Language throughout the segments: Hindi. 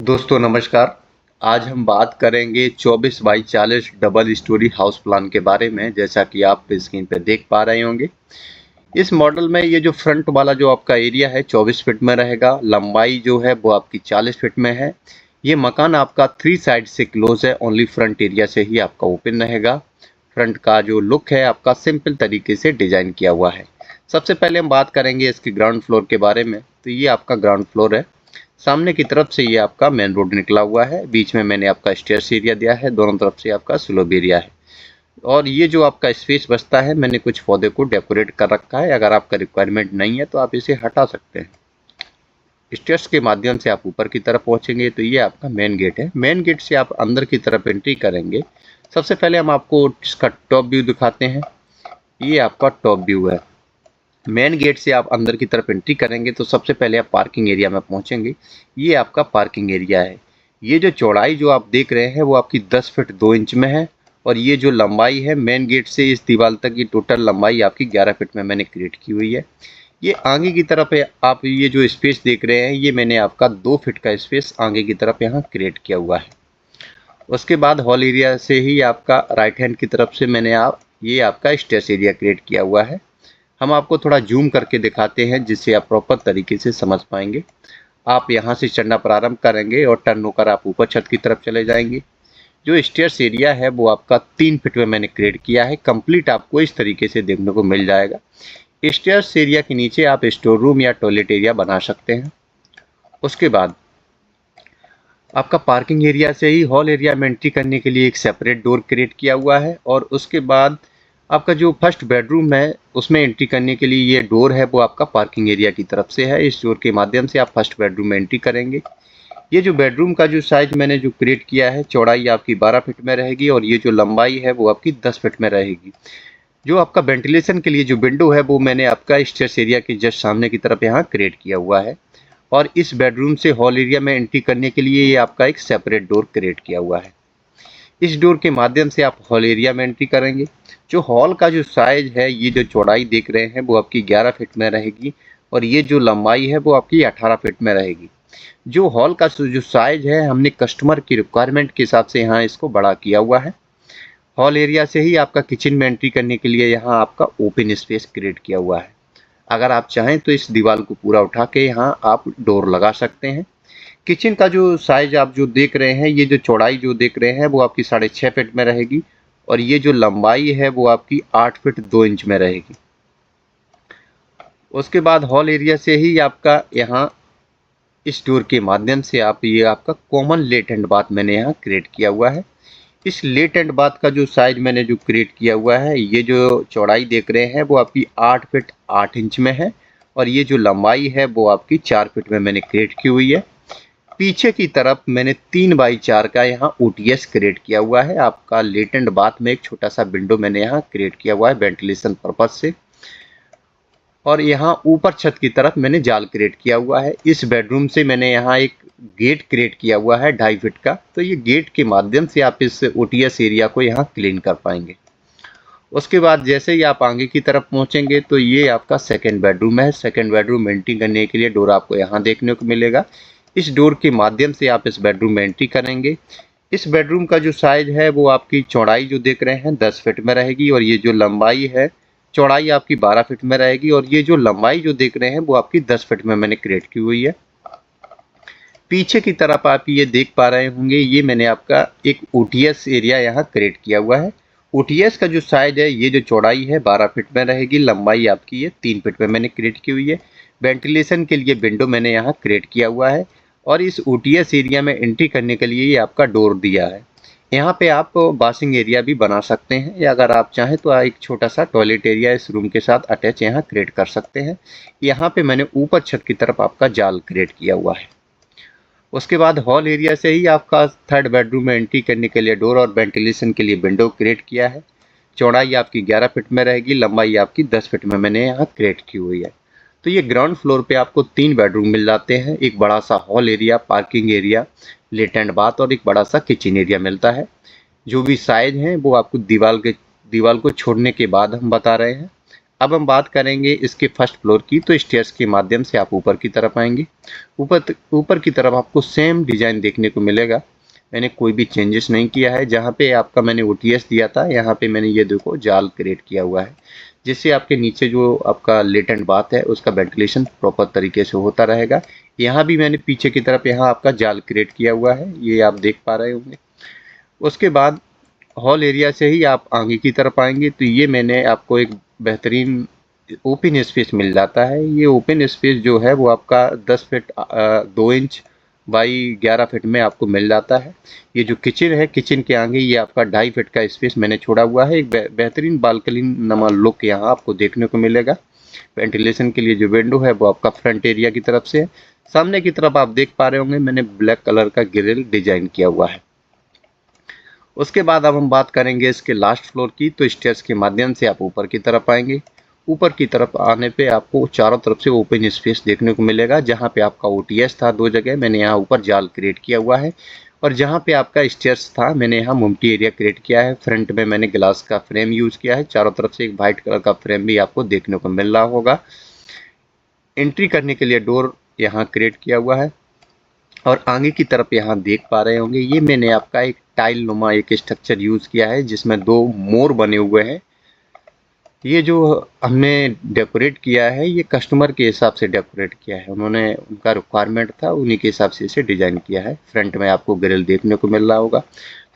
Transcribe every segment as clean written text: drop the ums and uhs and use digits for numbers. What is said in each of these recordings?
दोस्तों नमस्कार। आज हम बात करेंगे 24 by 40 double storey house plan के बारे में। जैसा कि आप स्क्रीन पे देख पा रहे होंगे, इस मॉडल में ये जो फ्रंट वाला जो आपका एरिया है 24 फीट में रहेगा। लंबाई जो है वो आपकी 40 फीट में है। ये मकान आपका 3 साइड से क्लोज है, ओनली फ्रंट एरिया से ही आपका ओपन रहेगा। फ्रंट का जो लुक है आपका सिंपल तरीके से डिजाइन किया हुआ है। सबसे पहले हम बात करेंगे इसके ग्राउंड फ्लोर के बारे में। तो ये आपका ग्राउंड फ्लोर है। सामने की तरफ से ये आपका मेन रोड निकला हुआ है। बीच में मैंने आपका स्टेयर्स एरिया दिया है, दोनों तरफ से आपका स्लोप एरिया है। और ये जो आपका स्पेस बचता है, मैंने कुछ पौधे को डेकोरेट कर रखा है। अगर आपका रिक्वायरमेंट नहीं है तो आप इसे हटा सकते हैं। स्टेयर्स के माध्यम से आप ऊपर की तरफ पहुंचेंगे तो ये आपका मेन गेट है। मेन गेट से आप अंदर की तरफ एंट्री करेंगे। सबसे पहले हम आपको इसका टॉप व्यू दिखाते हैं। ये आपका टॉप व्यू है। मेन गेट से आप अंदर की तरफ एंट्री करेंगे तो सबसे पहले आप पार्किंग एरिया में पहुंचेंगे। ये आपका पार्किंग एरिया है। ये जो चौड़ाई जो आप देख रहे हैं वो आपकी 10 फीट 2 इंच में है। और ये जो लंबाई है मेन गेट से इस दीवार तक, ये टोटल लंबाई आपकी 11 फीट में मैंने क्रिएट की हुई है। ये आगे की तरफ है। आप ये जो स्पेस देख रहे हैं, ये मैंने आपका 2 फीट का स्पेस आगे की तरफ यहाँ क्रिएट किया हुआ है। उसके बाद हॉल एरिया से ही आपका राइट हैंड की तरफ से मैंने ये आपका स्टेयर्स एरिया क्रिएट किया हुआ है। हम आपको थोड़ा जूम करके दिखाते हैं जिससे आप प्रॉपर तरीके से समझ पाएंगे। आप यहाँ से चढ़ना प्रारंभ करेंगे और टर्न होकर आप ऊपर छत की तरफ चले जाएंगे। जो स्टेयर्स एरिया है वो आपका 3 फीट में मैंने क्रिएट किया है। कंप्लीट आपको इस तरीके से देखने को मिल जाएगा। स्टेयर्स एरिया के नीचे आप स्टोर रूम या टॉयलेट एरिया बना सकते हैं। उसके बाद आपका पार्किंग एरिया से ही हॉल एरिया में एंट्री करने के लिए एक सेपरेट डोर क्रिएट किया हुआ है। और उसके बाद आपका जो फर्स्ट बेडरूम है उसमें एंट्री करने के लिए ये डोर है वो आपका पार्किंग एरिया की तरफ से है। इस डोर के माध्यम से आप फर्स्ट बेडरूम में एंट्री करेंगे। ये जो बेडरूम का जो साइज मैंने जो क्रिएट किया है, चौड़ाई आपकी 12 फीट में रहेगी और ये जो लंबाई है वो आपकी 10 फीट में रहेगी। जो आपका वेंटिलेशन के लिए जो विंडो है वो मैंने आपका स्टेयर्स एरिया के जस्ट सामने की तरफ यहाँ क्रिएट किया हुआ है। और इस बेडरूम से हॉल एरिया में एंट्री करने के लिए ये आपका एक सेपरेट डोर क्रिएट किया हुआ है। इस डोर के माध्यम से आप हॉल एरिया में एंट्री करेंगे। जो हॉल का जो साइज है, ये जो चौड़ाई देख रहे हैं वो आपकी 11 फीट में रहेगी और ये जो लंबाई है वो आपकी 18 फीट में रहेगी। जो हॉल का जो साइज है, हमने कस्टमर की रिक्वायरमेंट के हिसाब से यहाँ इसको बड़ा किया हुआ है। हॉल एरिया से ही आपका किचन में एंट्री करने के लिए यहाँ आपका ओपन स्पेस क्रिएट किया हुआ है। अगर आप चाहें तो इस दीवार को पूरा उठा के यहाँ आप डोर लगा सकते हैं। किचन का जो साइज आप जो देख रहे हैं, ये जो चौड़ाई जो देख रहे हैं वो आपकी 6.5 फीट में रहेगी और ये जो लंबाई है वो आपकी 8 फीट 2 इंच में रहेगी। उसके बाद हॉल एरिया से ही आपका यहाँ इस डोर के माध्यम से आप ये आपका कॉमन लेट एंड बाथ मैंने यहाँ क्रिएट किया हुआ है। इस लेट एंड बाथ का जो साइज मैंने जो क्रिएट किया हुआ है, ये जो चौड़ाई देख रहे हैं वो आपकी 8 फीट 8 इंच में है और ये जो लंबाई है वो आपकी 4 फीट में मैंने क्रिएट की हुई है। पीछे की तरफ मैंने 3 बाई 4 का यहाँ OTS क्रिएट किया हुआ है। आपका लेट एंड बाथ में एक छोटा सा विंडो मैंने यहाँ क्रिएट किया हुआ है वेंटिलेशन पर्पज से। और यहाँ ऊपर छत की तरफ मैंने जाल क्रिएट किया हुआ है। इस बेडरूम से मैंने यहाँ एक गेट क्रिएट किया हुआ है 2.5 फीट का। तो ये गेट के माध्यम से आप इस OTS एरिया को यहाँ क्लीन कर पाएंगे। उसके बाद जैसे ही आप आगे की तरफ पहुँचेंगे तो ये आपका सेकेंड बेडरूम है। सेकेंड बेडरूम एंट्री करने के लिए डोर आपको यहाँ देखने को मिलेगा। इस डोर के माध्यम से आप इस बेडरूम में एंट्री करेंगे। इस बेडरूम का जो साइज है वो आपकी चौड़ाई जो देख रहे हैं 10 फीट में रहेगी और ये जो लंबाई है, चौड़ाई आपकी 12 फीट में रहेगी और ये जो लंबाई जो देख रहे हैं वो आपकी 10 फीट में मैंने क्रिएट की हुई है। पीछे की तरफ आप ये देख पा रहे होंगे, ये मैंने आपका एक OTS एरिया यहाँ क्रिएट किया हुआ है। OTS का जो साइज है, ये जो चौड़ाई है 12 फीट में रहेगी, लंबाई आपकी ये 3 फीट में मैंने क्रिएट की हुई है। वेंटिलेशन के लिए विंडो मैंने यहाँ क्रिएट किया हुआ है और इस OTS एरिया में एंट्री करने के लिए ये आपका डोर दिया है। यहाँ पे आप वॉशिंग एरिया भी बना सकते हैं या अगर आप चाहें तो एक छोटा सा टॉयलेट एरिया इस रूम के साथ अटैच यहाँ क्रिएट कर सकते हैं। यहाँ पे मैंने ऊपर छत की तरफ आपका जाल क्रिएट किया हुआ है। उसके बाद हॉल एरिया से ही आपका थर्ड बेडरूम में एंट्री करने के लिए डोर और वेंटिलेशन के लिए विंडो क्रिएट किया है। चौड़ाई आपकी 11 फीट में रहेगी, लंबाई आपकी 10 फीट में मैंने यहाँ क्रिएट की हुई है। तो ये ग्राउंड फ्लोर पे आपको 3 बेडरूम मिल जाते हैं। एक बड़ा सा हॉल एरिया, पार्किंग एरिया, लेट एंड बाथ और एक बड़ा सा किचन एरिया मिलता है। जो भी साइज हैं वो आपको दीवार को छोड़ने के बाद हम बता रहे हैं। अब हम बात करेंगे इसके फर्स्ट फ्लोर की। तो स्टेयर्स के माध्यम से आप ऊपर की तरफ आएंगे। ऊपर की तरफ आपको सेम डिजाइन देखने को मिलेगा। मैंने कोई भी चेंजेस नहीं किया है। जहाँ पे आपका मैंने ओटीएस दिया था, यहाँ पे मैंने ये देखो जाल क्रिएट किया हुआ है, जिससे आपके नीचे जो आपका लेटेंट बाथ है उसका वेंटिलेशन प्रॉपर तरीके से होता रहेगा। यहाँ भी मैंने पीछे की तरफ यहाँ आपका जाल क्रिएट किया हुआ है, ये आप देख पा रहे होंगे। उसके बाद हॉल एरिया से ही आप आगे की तरफ आएंगे तो ये मैंने आपको एक बेहतरीन ओपन स्पेस मिल जाता है। ये ओपन स्पेस जो है वो आपका 10 फीट 2 इंच बाई 11 फीट में आपको मिल जाता है। ये जो किचन है, किचन के आगे ये आपका 2.5 फीट का स्पेस मैंने छोड़ा हुआ है। एक बेहतरीन बालकनी नमा लुक यहाँ आपको देखने को मिलेगा। वेंटिलेशन के लिए जो विंडो है वो आपका फ्रंट एरिया की तरफ से है। सामने की तरफ आप देख पा रहे होंगे मैंने ब्लैक कलर का ग्रिल डिजाइन किया हुआ है। उसके बाद अब हम बात करेंगे इसके लास्ट फ्लोर की। तो स्टेयर्स के माध्यम से आप ऊपर की तरफ आएंगे। ऊपर की तरफ आने पे आपको चारों तरफ से ओपन स्पेस देखने को मिलेगा। जहाँ पे आपका ओटीएस था 2 जगह, मैंने यहाँ ऊपर जाल क्रिएट किया हुआ है। और जहाँ पे आपका स्टेयर्स था मैंने यहाँ मुमटी एरिया क्रिएट किया है। फ्रंट में मैंने ग्लास का फ्रेम यूज किया है। चारों तरफ से एक वाइट कलर का फ्रेम भी आपको देखने को मिल रहा होगा। एंट्री करने के लिए डोर यहाँ क्रिएट किया हुआ है। और आगे की तरफ यहाँ देख पा रहे होंगे ये मैंने आपका एक टाइल नुमा एक स्ट्रक्चर यूज किया है, जिसमें 2 मोर बने हुए हैं। ये जो हमने डेकोरेट किया है ये कस्टमर के हिसाब से डेकोरेट किया है। उन्होंने उनका रिक्वायरमेंट था, उन्हीं के हिसाब से इसे डिजाइन किया है। फ्रंट में आपको ग्रिल देखने को मिल रहा होगा।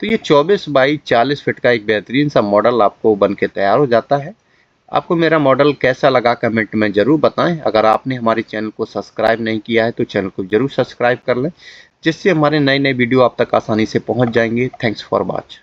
तो ये 24 बाई 40 फीट का एक बेहतरीन सा मॉडल आपको बन के तैयार हो जाता है। आपको मेरा मॉडल कैसा लगा कमेंट में ज़रूर बताएं। अगर आपने हमारे चैनल को सब्सक्राइब नहीं किया है तो चैनल को ज़रूर सब्सक्राइब कर लें, जिससे हमारे नए नए वीडियो आप तक आसानी से पहुंच जाएंगे। Thanks for watch.